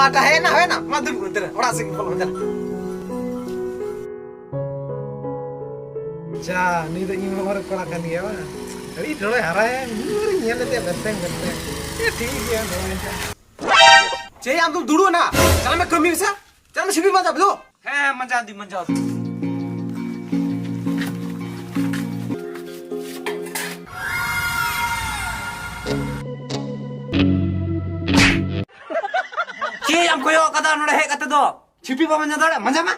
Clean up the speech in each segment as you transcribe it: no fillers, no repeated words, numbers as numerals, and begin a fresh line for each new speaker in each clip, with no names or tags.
माटा है ना मधुर उधर ओड़ा से बोल उधर जा नी तो इन मोर कोड़ा kan dia bang अरे थोड़ा हरा है ये लेते बंतन ये ठीक है चे हम तुम दुड़ो ना चल मैं कमी से चल मैं शिपी मजा दो है मजा दी चे हम कोयो कदा नोड़े है कते दो शिपी बा मजा दो मजा मा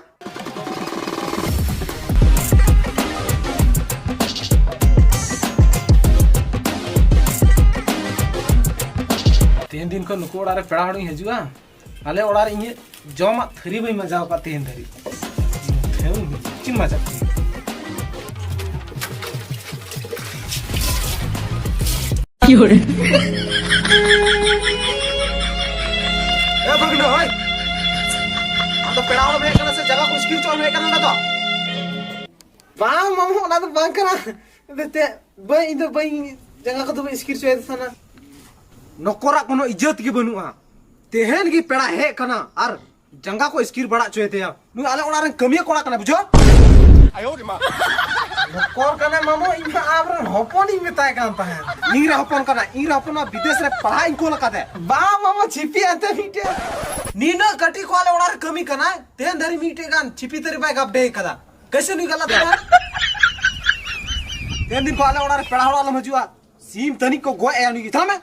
तीन दिन को नुको ओड़ा रे पेड़ा हड़ी हजुआ आले ओड़ा रे इnye जमा थरी बई मजा का तीन धरी ची मजा योरे ए भगनो होय हम तो पेड़ा वाला में करने से जगह कुछ किर चोल में करना ना तो वाह मामू ना तो बांग करा देते बई इधर बई जगह को तो स्किर चोय था ना नकोरा कोनो इज्जत की बनुआ तेहन की पेड़ा है कना और जंगा को स्किर बड़ा चोय थे नु आले ओड़ा रे कमिया कोड़ा कना बुझो आयो रे मा नकोर कना मामो इन आवर हपन इ मेताय कांता है नीरा हपन कना ईरा हपन विदेश रे पढ़ाई को लका दे बा मामो छिपी आते मीटे नीना कटी को आले ओड़ा रे कमी कना तेहन धरी मीटे गान छिपी तरी बाय गप दे कदा कैसे नु गलत है तेहन दिन को आले ओड़ा रे पेड़ा वाला मजुआ सीम तनी को गो ए नु था में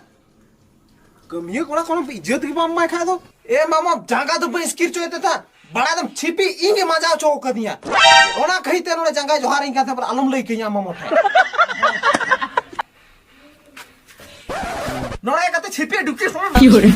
कमिया कोड़ा कोनो इज्जत की मामा खा दो ए मामा जंगा तो पे स्किर चोते था बड़ा दम छिपी इंगे मजा चो क दिया ओना कही ते नोड़े जंगा जोहार इंगा था पर अलम लई के मामा नोड़े कते छिपी डुके सो योरे